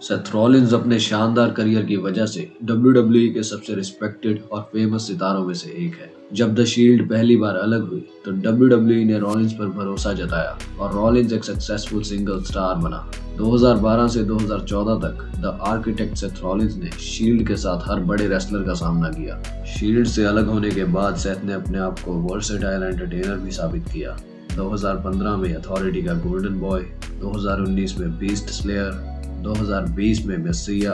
Seth Rollins अपने शानदार career की वजह से WWE के सबसे रिस्पेक्टेड और फेमस सितारों में से एक है। जब द शील्ड पहली बार अलग हुई तो WWE ने रॉलिंस पर भरोसा जताया और रॉलिंस एक सक्सेसफुल सिंगल स्टार बना। 2012 से 2014 तक द आर्किटेक्ट सेथ रॉलिंस ने शील्ड के साथ हर बड़े रेसलर का सामना किया। शील्ड से अलग होने के बाद सेथ ने अपने आप को वर्सेटाइल एंटरटेनर भी साबित किया। 2015 में अथॉरिटी का गोल्डन बॉय, 2019 में बीस्ट स्लेयर, 2020 में मेसिया,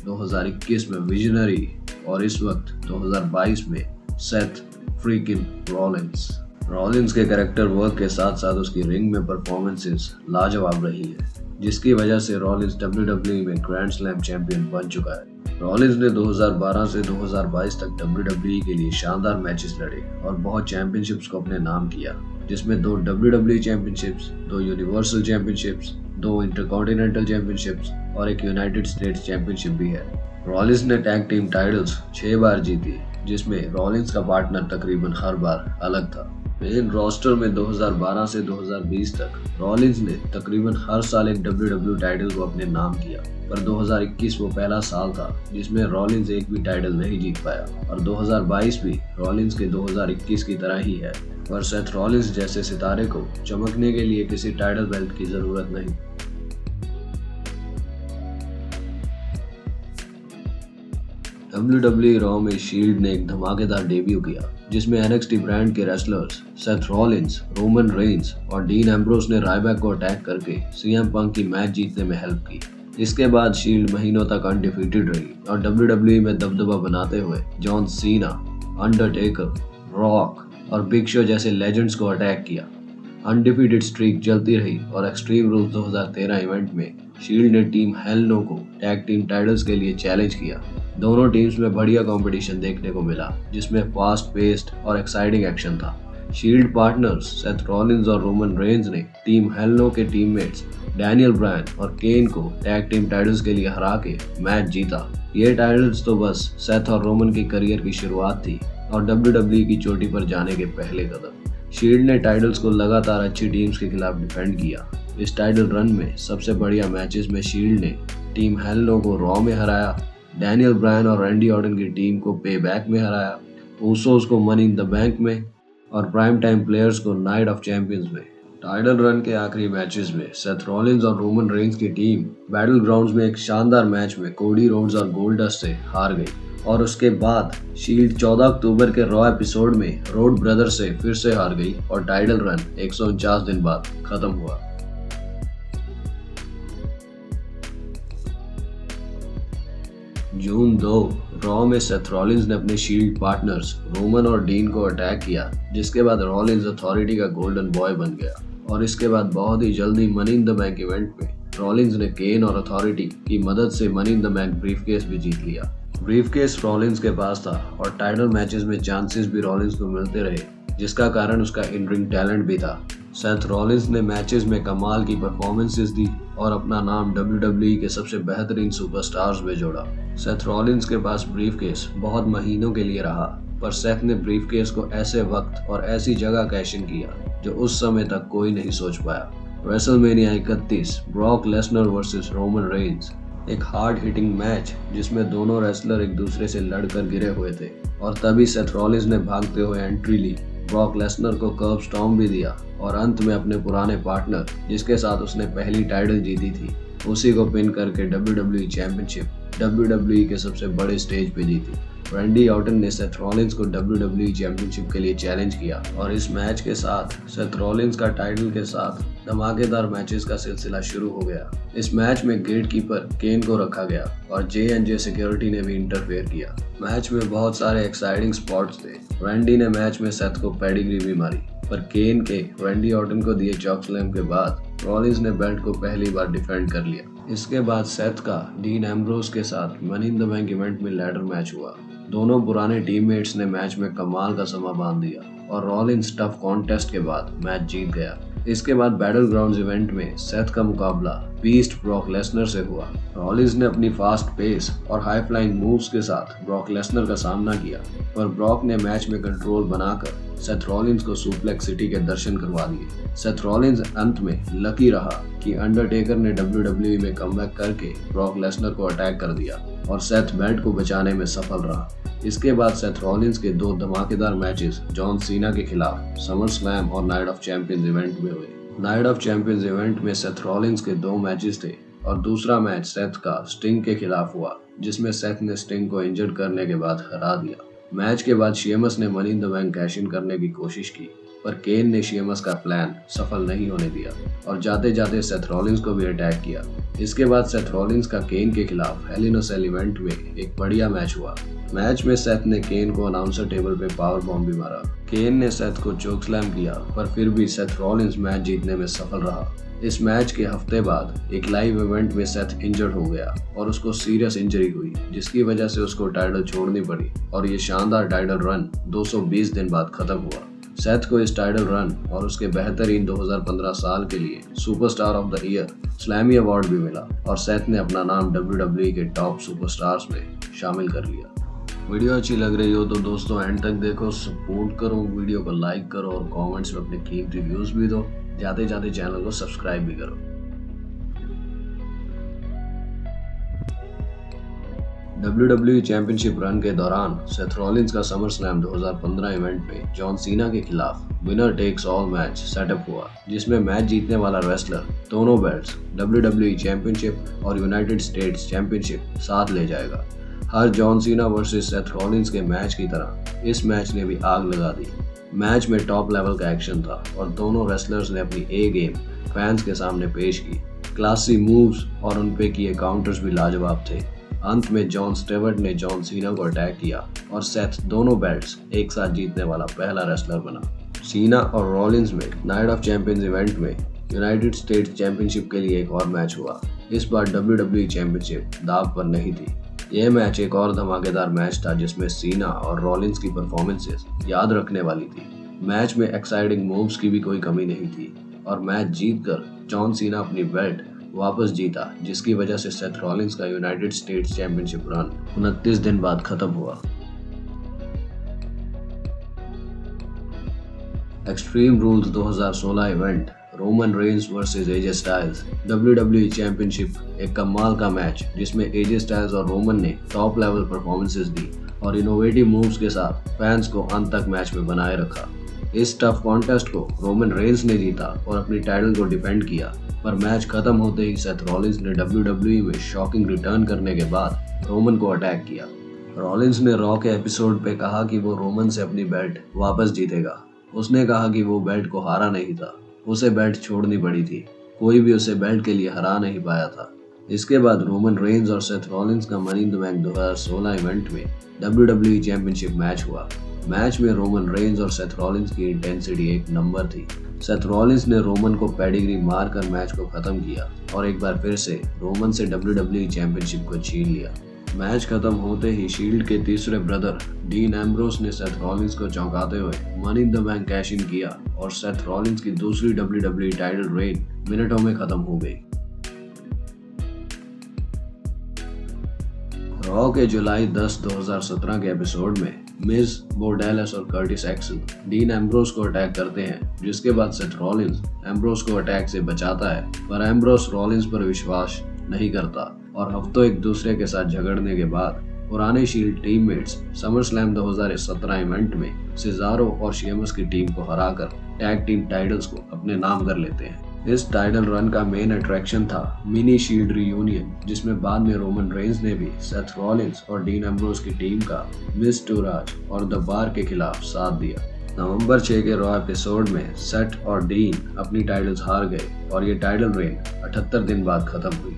2021 में विजनरी और इस वक्त 2022 में सेथ फ्रीकिन रॉलिंस। रॉलिंस के कैरेक्टर वर्क के साथ साथ उसकी रिंग में परफॉर्मेंसेस लाजवाब रही है, जिसकी वजह से रॉलिंस WWE में ग्रैंड स्लैम चैंपियन बन चुका है। रॉलिंस ने 2012 से 2022 तक WWE के लिए शानदार मैचेस लड़े और बहुत चैंपियनशिप्स को अपने नाम किया, जिसमें 2 WWE championships, 2 universal championships, 2 intercontinental championships और एक यूनाइटेड स्टेट्स चैंपियनशिप भी है। रॉलिंस ने टैग टीम टाइटल्स 6 बार जीती, जिसमें रॉलिंस का पार्टनर तकरीबन हर बार अलग था। मेन रोस्टर में 2012 से 2020 तक रॉलिंस ने तकरीबन हर साल एक WWE टाइटल को अपने नाम किया, पर 2021 वो पहला साल था जिसमें रॉलिंस एक भी टाइटल नहीं जीत पाया और 2022 भी रॉलिंस के 2021 की तरह ही है। पर सेथ रॉलिंस जैसे सितारे को चमकने के लिए किसी टाइटल बेल्ट की जरूरत नहीं। WWE रॉ में शील्ड ने एक धमाकेदार डेब्यू किया, जिसमें NXT ब्रांड के wrestlers Seth Rollins, Roman Reigns और डीन एम्ब्रोस ने रायबैक को अटैक करके CM पंक की मैच जीतने में हेल्प की। इसके बाद शील्ड महीनों तक अनडिफीटेड रही और WWE में दबदबा बनाते हुए जॉन सीना, अंडरटेकर, रॉक और बिग शो जैसे लेजेंड्स को अटैक किया। अनडिफीटेड स्ट्रीक चलती रही और एक्सट्रीम रूल्स 2013 इवेंट में शील्ड ने टीम हेल नो को टैग टीम टाइटल्स के लिए चैलेंज किया। दोनों टीम्स में बढ़िया कंपटीशन देखने को मिला, जिसमें फास्ट पेस्ड और एक्साइटिंग एक्शन था। शील्ड पार्टनर्स सेथ रॉलिंस और रोमन रेंस ने टीम हेल नो के टीममेट्स डैनियल ब्रायन और केन को टैग टीम टाइटल्स के लिए हरा के मैच जीता। ये टाइटल्स तो बस सेथ और रोमन की करियर की शुरुआत थी और WWE की चोटी पर जाने के पहले कदम। शील्ड ने टाइटल्स को लगातार अच्छी टीम्स के खिलाफ डिफेंड किया। इस टाइटल रन में सबसे बढ़िया मैचेस में शील्ड ने टीम हेल नो को रॉ में हराया, डैनियल ब्रायन और रैंडी ऑर्टन की टीम को पे बैक में हराया, ऊसोस को मनी इन द बैंक में और प्राइम टाइम प्लेयर्स को नाइट ऑफ चैंपियंस में। टाइटल रन के आखिरी मैचेस में सेथ रॉलिंस और रोमन रेंस की टीम बैटल ग्राउंड्स में एक शानदार मैच में कोडी रोड्स और गोल्डस्ट से हार गई और उसके बाद शील्ड 14 अक्टूबर के रॉ एपिसोड में रोड ब्रदर्स से फिर से हार गई और टाइटल रन 149 दिन बाद खत्म हुआ। जून 2 रॉ में सेथ रॉलिंस ने अपने शील्ड पार्टनर्स रोमन और डीन को अटैक किया, जिसके बाद रॉलिंस अथॉरिटी का गोल्डन बॉय बन गया और इसके बाद बहुत ही जल्दी money in the bank event में रॉलिंस ने केन और अथॉरिटी की मदद से money in the bank briefcase भी जीत लिया। ब्रीफकेस रॉलिंस के पास था और टाइटल मैचेस में चांसेस भी रॉलिंस को मिलते रहे, जिसका कारण उसका इन रिंग टैलेंट भी था। सेथ रॉलिंस ने मैचेस में कमाल की परफॉर्मेंसेस दी और अपना नाम WWE के सबसे बेहतरीन सुपरस्टार्स में जोड़ा। सेथ रॉलिंस के पास ब्रीफकेस बहुत महीनों के लिए रहा, पर सेथ ने ब्रीफकेस को ऐसे वक्त और ऐसी जगह कैश इन किया जो उस समय तक कोई नहीं सोच पाया। WrestleMania 31 Brock Lesnar versus Roman Reigns, एक हार्ड हिटिंग मैच जिसमें दोनों रेसलर एक दूसरे से लड़कर गिरे हुए थे और तभी सेथ रॉलिंस ने भागते हुए एंट्री ली, ब्रॉक लेसनर को कर्ब स्टॉर्म भी दिया और अंत में अपने पुराने पार्टनर जिसके साथ उसने पहली टाइटल जीती थी उसी को पिन करके WWE चैंपियनशिप WWE के सबसे बड़े स्टेज पे जीती। रैंडी ऑर्टन ने सेथ रॉलिंस को WWE चैंपियनशिप के लिए चैलेंज किया और इस मैच के साथ सेथ रॉलिंस का टाइटल के साथ धमाकेदार मैचेस का सिलसिला शुरू हो गया। इस मैच में गेटकीपर केन को रखा गया और J&J सिक्योरिटी ने भी इंटरफेयर किया। मैच में बहुत सारे एक्साइटिंग स्पॉट्स थे। रैंडी ने मैच में सेथ को पेडिग्री भी मारी, पर केन के रैंडी ऑर्टन को दिए चॉक स्लैम के बाद रॉलिंस ने बेल्ट को पहली बार डिफेंड कर लिया। इसके बाद सेथ का डीन एम्ब्रोस के साथ money in the bank event में लैडर मैच हुआ। दोनों पुराने टीममेट्स ने मैच में कमाल का समा बांध दिया और रॉलिंस टफ कॉन्टेस्ट के बाद मैच जीत गया। इसके बाद बैटल ग्राउंड्स इवेंट में सेथ का मुकाबला बीस्ट ब्रॉक लेसनर से हुआ। रॉलिंस ने अपनी फास्ट पेस और हाई फ्लाइंग मूव्स के साथ ब्रॉक लेसनर का सामना किया, पर ब्रॉक ने मैच में कंट्रोल बनाकर सेथ रॉलिंस को सुप्लेक्स सिटी के दर्शन करवा दिए। सेथ रॉलिंस अंत में लकी रहा कि अंडरटेकर ने WWE में कमबैक करके ब्रॉक लेसनर को अटैक कर दिया और सेथ बेल्ट को बचाने में सफल रहा। इसके बाद सेथ रॉलिंस के 2 धमाकेदार मैचेस जॉन सीना के खिलाफ समर स्लैम और नाइट ऑफ चैंपियंस इवेंट में हुए। नाइट ऑफ चैंपियंस इवेंट में सेथ रॉलिंस के 2 मैचेस थे और दूसरा मैच सेथ का स्टिंग के खिलाफ हुआ, जिसमें सेथ ने स्टिंग को इंजर्ड करने के बाद हरा दिया। मैच के बाद शेमस ने money in the bank cash in करने की कोशिश की, पर केन ने शेमस का प्लान सफल नहीं होने दिया और जाते जाते सेथ रॉलिंस को भी अटैक किया। इसके बाद सेथ रॉलिंस का केन के खिलाफ हेल इन अ सेल इवेंट में एक बढ़िया मैच हुआ। मैच में सेथ ने केन को अनाउंसर टेबल पे पावर बॉम्ब भी मारा। केन ने सेथ को चोक स्लैम किया, पर फिर भी सेथ रॉलिंस मैच जीतने में सफल रहा। इस मैच के हफ्ते बाद एक लाइव इवेंट में सेथ इंजर्ड हो गया और उसको सीरियस इंजरी हुई, जिसकी वजह से उसको टाइटल छोड़नी पड़ी और ये शानदार टाइटल रन 220 दिन बाद खत्म हुआ। सेथ को इस टाइटल रन और उसके बेहतरीन 2015 साल के लिए superstar of the year Slammy award भी मिला और सेथ ने अपना नाम WWE के टॉप सुपरस्टार्स में शामिल कर लिया। वीडियो अच्छी लग रही हो तो दोस्तों एंड तक देखो, सपोर्ट करो, वीडियो को लाइक करो और कमेंट्स में अपने कीमती व्यूज भी दो। जाते जाते चैनल को सब्सक्राइब भी करो। WWE चैंपियनशिप रन के दौरान सेथ रॉलिंस का समर स्लैम 2015 इवेंट में जॉन सीना के खिलाफ winner takes all match setup हुआ, जिसमें मैच जीतने वाला रेसलर दोनों बेल्ट्स WWE चैंपियनशिप और यूनाइटेड स्टेट्स चैंपियनशिप साथ ले जाएगा। हर John Cena versus Seth Rollins के मैच की तरह इस मैच ने भी आग लगा दी। मैच में टॉप लेवल का एक्शन था और दोनों रेसलर्स ने अपनी ए गेम फैंस के सामने पेश की। क्लासी मूव्स और उन पे किए काउंटर्स भी लाजवाब थे। अंत में जॉन स्टेवर्ट ने जॉन सीना को अटैक किया और सेथ दोनों बेल्ट्स एक साथ जीतने वाला पहला रेसलर बना। सीना और रॉलिंस में नाइट ऑफ चैंपियंस इवेंट में यूनाइटेड स्टेट्स चैंपियनशिप के लिए एक और मैच हुआ। इस बार WWE चैंपियनशिप दांव पर नहीं थी। यह मैच एक और धमाकेदार मैच था, जिसमें सीना और रॉलिंस की परफॉर्मेंसेस याद रखने वाली थी। मैच में एक्साइटिंग मूव्स की भी कोई कमी नहीं थी और मैच जीतकर जॉन सीना अपनी बेल्ट वापस जीता, जिसकी वजह से सेथ रॉलिंस का यूनाइटेड स्टेट्स चैंपियनशिप रन 29 दिन बाद खत्म हुआ। Extreme rules 2016 event Roman Reigns versus AJ Styles WWE championship एक कमाल का मैच, जिसमें एजे स्टाइल्स और रोमन ने टॉप लेवल परफॉर्मेंसेस दी और इनोवेटिव मूव्स के साथ फैंस को अंत तक मैच में बनाए रखा। इस टफ कॉन्टेस्ट को रोमन रेंस ने जीता और अपनी टाइटल को डिफेंड किया, पर मैच खत्म होते ही सेथ रॉलिंस ने WWE में शॉकिंग रिटर्न करने के बाद रोमन को अटैक किया। रॉलिंस ने रॉ के एपिसोड पे कहा कि वो रोमन से अपनी बेल्ट वापस जीतेगा। उसने कहा कि वो बेल्ट को हारा नहीं था, उसे बेल्ट छोड़नी पड़ी थी। कोई भी उसे बेल्ट के लिए हरा नहीं पाया था। इसके बाद रोमन रेंस और सेथ रॉलिंस का money in the bank 2016 event में WWE चैंपियनशिप मैच हुआ। मैच में रोमन रेंस और सेथ रॉलिंस की इंटेंसिटी एक नंबर थी। सेथ रॉलिंस ने रोमन को पेडिग्री मारकर मैच को खत्म किया और एक बार फिर से रोमन से WWE चैंपियनशिप को छीन लिया। मैच खत्म होते ही शील्ड के तीसरे ब्रदर डीन एम्ब्रोस ने सेथ रॉलिंस को चौंकाते हुए money in the bank cash in किया और सेथ रॉलिंस की दूसरी WWE टाइटल रेन मिनटों में खत्म हो गई। रॉ के जुलाई 10, 2017 के एपिसोड में मिज, बोर्डेलस और कर्टिस एक्सल डीन एम्ब्रोस को अटैक करते हैं, जिसके बाद सेथ रॉलिंस एम्ब्रोस को अटैक से बचाता है, पर एम्ब्रोस रॉलिंस पर विश्वास नहीं करता और हफ्तों एक दूसरे के साथ झगड़ने के बाद पुराने shield teammates summer slam 2017 event में सेजारो और शेमस की टीम को हराकर टैग टीम टाइटल्स को अपने नाम कर लेते हैं। इस टाइटल रन का मेन अट्रैक्शन था मिनी शील्ड रियूनियन, जिसमें बाद में रोमन रेंस ने भी सेथ रॉलिंस और डीन एम्ब्रोस की टीम का मिज टूराज और द बार के खिलाफ साथ दिया। नवंबर 6 के रॉ एपिसोड में सेथ और डीन अपनी टाइटल्स हार गए और ये टाइटल रेन 78 दिन बाद खत्म हुई।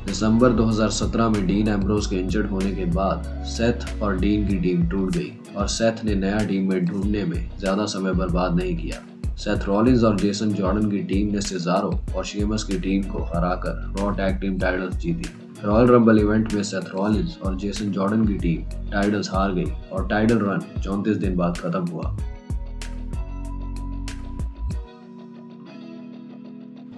दिसंबर 2017 में डीन एम्ब्रोस के इंजर्ड होने के बाद सेथ और डीन की टीम टूट गई और सेथ ने नया टीममेट ढूंढने में ज्यादा समय बर्बाद नहीं किया। सेथ रॉलिंस और जेसन जॉर्डन की टीम ने सेजारो और शेमस की टीम को हराकर रॉ टैग टीम टाइटल्स जीती। रॉयल रंबल इवेंट में सेथ रॉलिंस और जेसन जॉर्डन की टीम टाइटल्स हार गई और टाइटल रन 34 दिन बाद खत्म हुआ।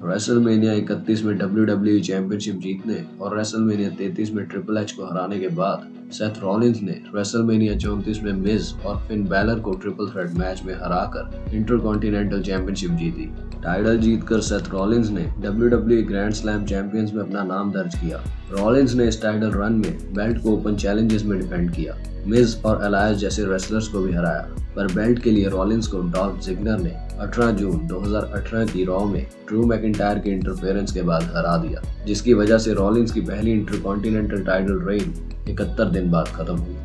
रेसलमेनिया 31 में WWE चैंपियनशिप जीतने और रेसलमेनिया 33 में ट्रिपल एच को हराने के बाद सेथ रॉलिंस ने रेसलमेनिया 34 में मिज और फिन बैलर को ट्रिपल थ्रेट मैच में हराकर इंटरकॉन्टिनेंटल चैंपियनशिप जीती। टाइटल जीतकर सेथ रॉलिंस ने WWE ग्रैंड स्लैम चैंपियंस में अपना नाम दर्ज किया। रॉलिंस ने इस टाइटल रन में बेल्ट को ओपन चैलेंजेस में डिफेंड किया, मिज और एलायस जैसे रेसलर्स को भी हराया, पर बेल्ट के लिए रॉलिंस को डॉल्फ जिग्लर ने 18 जून 2018 की रॉ में ड्रू मैकिंटायर के इंटरफेरेंस के बाद हरा दिया, जिसकी वजह से रॉलिंस की पहली इंटरकॉन्टिनेंटल टाइटल रेन 71 दिन बाद खत्म हुई।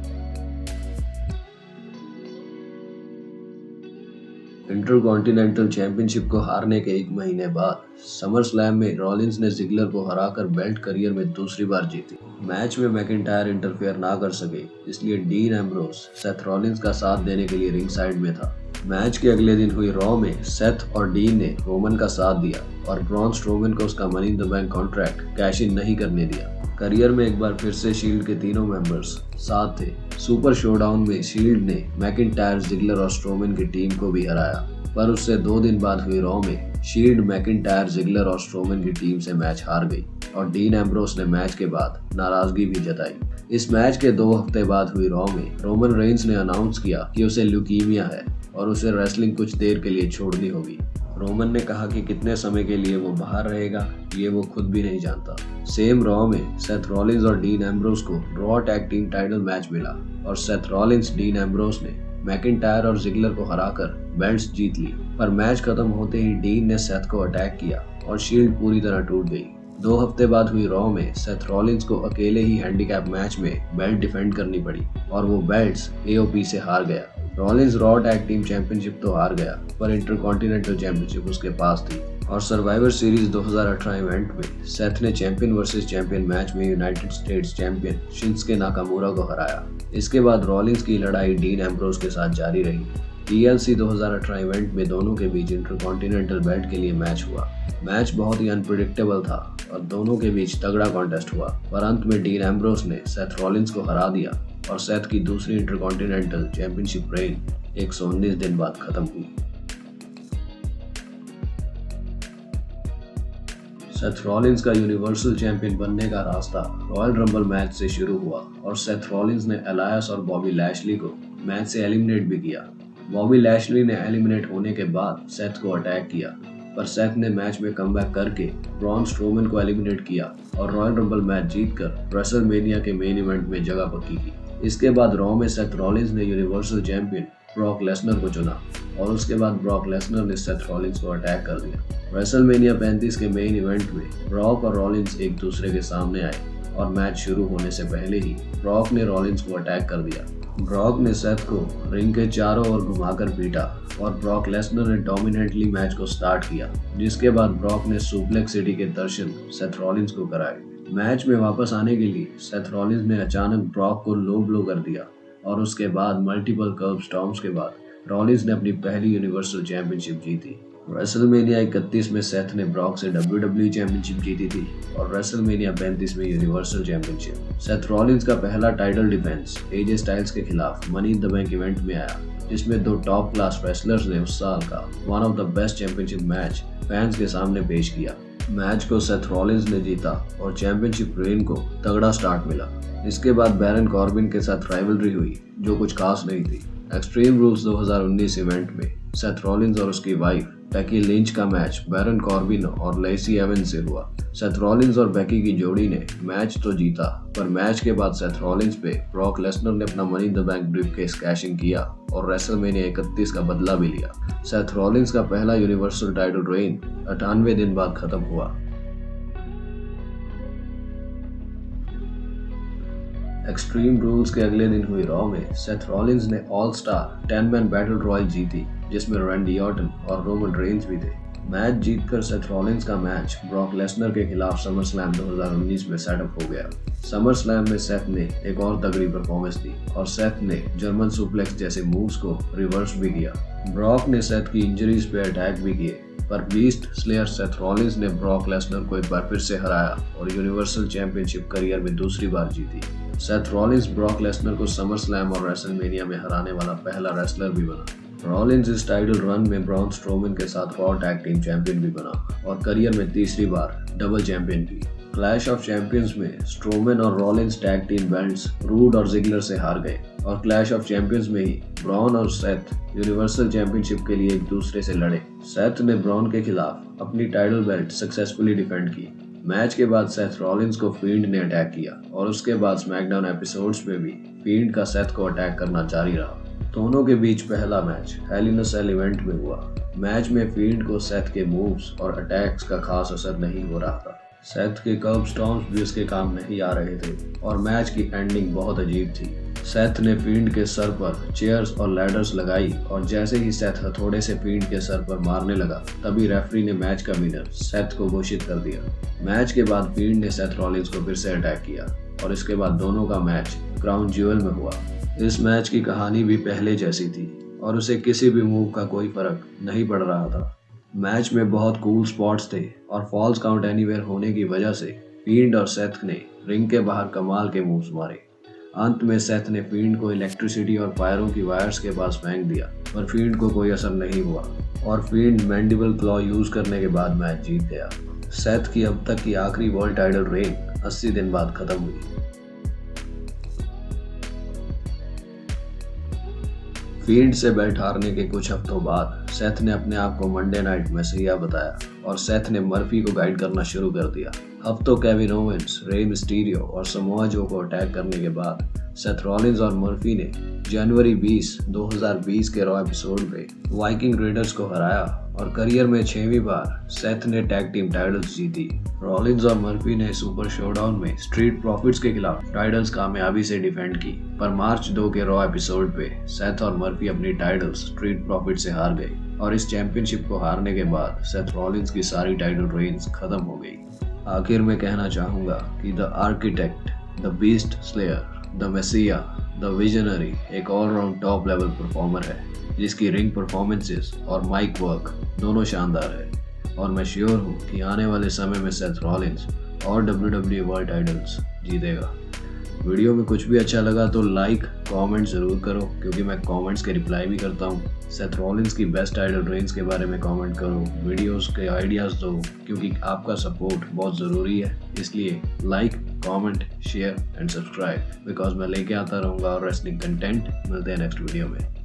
इंटरकॉन्टिनेंटल चैंपियनशिप को हारने के एक महीने बाद समर स्लैम में रॉलिंस ने जिगलर को हराकर बेल्ट करियर में दूसरी बार जीती। मैच में मैकिंटायर इंटरफेयर ना कर सके, इसलिए डीन एम्ब्रोस सेथ रॉलिंस का साथ देने के लिए रिंग साइड में था। मैच के अगले दिन हुई रॉ में सेथ और डीन ने रोमन का साथ दिया और ब्रॉन स्ट्रोमन को उसका money in the bank contract cash in नहीं करने दिया। करियर में एक बार फिर से शील्ड के तीनों मेंबर्स साथ थे। सुपर शोडाउन में शील्ड ने मैकिंटायर, जिगलर और स्ट्रोमन की टीम को भी हराया, पर उससे 2 दिन बाद हुई रॉ में शील्ड मैकिंटायर, जिगलर और स्ट्रोमन की टीम से मैच हार गई और डीन एम्ब्रोस ने मैच के बाद नाराजगी भी जताई। इस मैच के 2 हफ्ते बाद हुई रॉ में रोमन रेंस ने अनाउंस किया कि उसे ल्यूकीमिया है और उसे रेसलिंग कुछ देर के लिए छोड़नी होगी। रोमन ने कहा कि कितने समय के लिए वो बाहर रहेगा ये वो खुद भी नहीं जानता। सेम रॉ में सेथ रॉलिंस और डीन एम्ब्रोस को raw tag team title match मिला और सेथ रॉलिंस, डीन एम्ब्रोस ने मैकिंटायर और जिगलर को हराकर बेल्ट्स जीत ली, पर मैच खत्म होते ही डीन ने सेथ को अटैक किया और शील्ड पूरी तरह टूट गई। 2 हफ्ते बाद हुई रॉ में सेथ रॉलिंस को अकेले ही हैंडीकैप मैच में बेल्ट डिफेंड करनी पड़ी और वो बेल्ट्स AOP से हार गया। Rollins raw tag team championship तो हार गया, पर इंटरकॉन्टिनेंटल चैंपियनशिप उसके पास थी और सर्वाइवर सीरीज 2018 इवेंट में सेथ ने चैंपियन वर्सेस चैंपियन मैच में United states champion Shinsuke Nakamura को हराया। इसके बाद रॉलिंस की लड़ाई डीन एम्ब्रोस के साथ जारी रही। TLC 2018 इवेंट में दोनों के बीच इंटरकॉन्टिनेंटल बेल्ट के लिए मैच हुआ। मैच बहुत ही अनप्रेडिक्टेबल था और दोनों के बीच तगड़ा कॉन्टेस्ट हुआ, पर अंत में डीन एम्ब्रोस ने सेथ रॉलिंस को हरा दिया और सेथ की दूसरी इंटरकॉन्टिनेंटल चैंपियनशिप रेन 119 दिन बाद खत्म हुई। सेथ रॉलिंस का यूनिवर्सल चैंपियन बनने का रास्ता रॉयल रंबल मैच से शुरू हुआ और सेथ रॉलिंस ने एलायस और बॉबी लैशली को मैच से एलिमिनेट भी किया। बॉबी लैशली ने एलिमिनेट होने के बाद सेथ को अटैक किया, पर सेथ ने मैच में कमबैक करके ब्रॉन स्ट्रोमन को एलिमिनेट किया और रॉयल रंबल मैच जीतकर रेसलमेनिया के मेन इवेंट में जगह पक्की की। इसके बाद रॉ में सेथ रॉलिंस ने यूनिवर्सल चैंपियन ब्रॉक लेसनर को चुना और उसके बाद ब्रॉक लेसनर ने सेथ रॉलिंस को अटैक कर दिया। रेसलमेनिया 35 के मेन इवेंट में ब्रॉक और रॉलिंस एक दूसरे के सामने आए और मैच शुरू होने से पहले ही ब्रॉक ने रॉलिंस को अटैक कर दिया। ब्रॉक ने सेथ को रिंग के चारों ओर घुमाकर पीटा और ब्रॉक लेसनर ने डोमिनेटली मैच को स्टार्ट किया, जिसके बाद ब्रॉक ने सुप्लेक्स सिटी के दर्शन सेथ रॉलिंस को कराए। मैच में वापस आने के लिए सेथ रॉलिंस ने अचानक ब्रॉक को लो ब्लो कर दिया और उसके बाद मल्टीपल कर्ब स्टॉम्प्स के बाद रॉलिंस ने अपनी पहली यूनिवर्सल चैंपियनशिप जीती। रेसलमेनिया 31 में सेथ ने ब्रॉक से WWE चैंपियनशिप जीती थी और रेसलमेनिया 35 में यूनिवर्सल चैंपियनशिप। सेथ रॉलिंस का पहला टाइटल डिफेंस AJ स्टाइल्स के खिलाफ money in the bank event में आया, जिसमें 2 टॉप क्लास रेसलर्स ने उस साल का one of the best championship match fans के सामने पेश किया। मैच को सेथ रॉलिंस ने जीता और चैंपियनशिप रेन को तगड़ा स्टार्ट मिला। इसके बाद बैरन कॉर्बिन के साथ राइवलरी हुई जो कुछ खास नहीं थी। एक्सट्रीम रूल्स 2019 इवेंट में सेथ रॉलिंस और उसकी वाइफ बेकी लिंच का मैच बैरन कॉर्बिन और लेसी एवंस से हुआ। सेथ रॉलिंस और बेकी की जोड़ी ने मैच तो जीता, पर मैच के बाद सेथ रॉलिंस पे ब्रॉक लेसनर ने अपना money in the bank briefcase caching किया और रेसलमेनिया 31 का बदला भी लिया। सेथ रॉलिंस का पहला यूनिवर्सल टाइटल रेन 98 दिन बाद खत्म हुआ। एक्सट्रीम रूल्स के अगले दिन हुई रॉ में सेथ रॉलिंस ने all star 10 man battle royal जीती, जिसमें रैंडी ऑर्टन और रोमन रेंस भी थे। मैच जीतकर सेथ रॉलिंस का मैच ब्रॉक लेसनर के खिलाफ समर स्लैम 2019 में सेटअप हो गया। समर स्लैम में सेथ ने एक और तगड़ी परफॉर्मेंस दी और सेथ ने जर्मन सुप्लेक्स जैसे मूव्स को रिवर्स भी किया। ब्रॉक ने सेथ की इंजरीज पे अटैक भी किए, पर बीस्ट स्लेयर सेथ रॉलिंस ने ब्रॉक लेसनर को एक बार फिर से हराया और यूनिवर्सल चैंपियनशिप करियर में दूसरी बार जीती। सेथ रॉलिंस ब्रॉक लेसनर को समर स्लैम और रेसलमेनिया में हराने वाला पहला रेसलर भी बना। रॉलिंस इस टाइटल रन में ब्रॉन स्ट्रोमन के साथ रॉ टैग टीम चैंपियन भी बना और करियर में तीसरी बार डबल चैंपियन भी। क्लैश ऑफ चैंपियंस में स्ट्रोमन और Rollins tag team belts Roode और जिगलर से हार गए और क्लैश ऑफ चैंपियंस में ही ब्रॉन और सेथ यूनिवर्सल चैंपियनशिप के लिए एक दूसरे से लड़े। सेथ ने ब्रॉन के खिलाफ अपनी टाइटल बेल्ट सक्सेसफुली डिफेंड की। मैच के बाद सेथ रॉलिंस को फील्ड ने अटैक किया और उसके बाद स्मैकडाउन एपिसोड्स में भी फील्ड का सेथ को अटैक करना जारी रहा। दोनों के बीच पहला मैच हेल इन अ सेल इवेंट में हुआ। मैच में फील्ड को सेथ के मूव्स और अटैक्स का खास असर नहीं हो रहा था। सेथ के कर्ब स्टॉम्प्स भी उसके काम नहीं आ रहे थे और मैच की एंडिंग बहुत अजीब थी। सेथ ने फील्ड के सर पर चेयर्स और लैडर्स लगाई और जैसे ही सेथ हथौड़े से फील्ड के सर पर मारने लगा तभी रेफरी ने मैच का विनर सेथ को घोषित कर दिया। मैच के बाद फील्ड ने सेथ रॉलिंस को फिर से अटैक किया और इसके बाद दोनों का मैच क्राउन ज्वेल में हुआ। इस मैच की कहानी भी पहले जैसी थी और उसे किसी भी मूव का कोई फर्क नहीं पड़ रहा था। मैच में बहुत कूल स्पॉट्स थे और फॉल्स काउंट एनीवेयर होने की वजह से फील्ड और सेथ ने रिंग के बाहर कमाल के मूव्स मारे। अंत में सेथ ने फील्ड को इलेक्ट्रिसिटी और फायरों की वायर्स के पास फेंक दिया पर फील्ड को कोई असर नहीं हुआ और फील्ड मैंडिबल क्लॉ यूज करने के बाद मैच जीत गया। सेथ की अब तक की आखिरी वर्ल्ड टाइटल रेन 80 दिन बाद खत्म हुई। फील्ड से बेल्ट हारने के कुछ हफ्तों बाद सेथ ने अपने आप को मंडे नाइट मैसिया बताया और सेथ ने मर्फी को गाइड करना शुरू कर दिया। हफ्तों केविन ओवेंस, रे मिस्टीरियो और समोआ जो को अटैक करने के बाद सेथ रॉलिंस और मर्फी ने जनवरी 20, 2020 के रॉ एपिसोड में वाइकिंग रेडर्स को हराया और करियर में 6वीं बार सेथ ने टैग टीम टाइटल्स जीती। रॉलिंस और मर्फी ने सुपर शोडाउन में स्ट्रीट प्रॉफिट्स के खिलाफ टाइटल्स कामयाबी से डिफेंड की पर मार्च 2 के रॉ एपिसोड पे सेथ और मर्फी अपनी टाइटल्स स्ट्रीट प्रॉफिट से हार गए और इस चैंपियनशिप को हारने के बाद सेथ रॉलिंस की सारी टाइटल रेंज खत्म हो गई। आखिर में कहना चाहूंगा कि the architect, the beast slayer, the Moesia, the visionary एक ऑलराउंड टॉप लेवल परफॉर्मर है जिसकी रिंग परफॉर्मेंसेस और माइक वर्क दोनों शानदार है और मैं श्योर हूँ कि आने वाले समय में सेथ रॉलिंस और WWE वर्ल्ड टाइटल्स जीतेगा। वीडियो में कुछ भी अच्छा लगा तो लाइक कमेंट ज़रूर करो क्योंकि मैं कमेंट्स के रिप्लाई भी करता हूँ। सेथ रॉलिंस की बेस्ट टाइटल रेंज के बारे में कमेंट करो, वीडियोस के आइडियाज़ दो क्योंकि आपका सपोर्ट बहुत ज़रूरी है। इसलिए like comment share and subscribe because मैं लेके आता रहूँगा और रेसलिंग कंटेंट। मिलते हैं नेक्स्ट वीडियो में।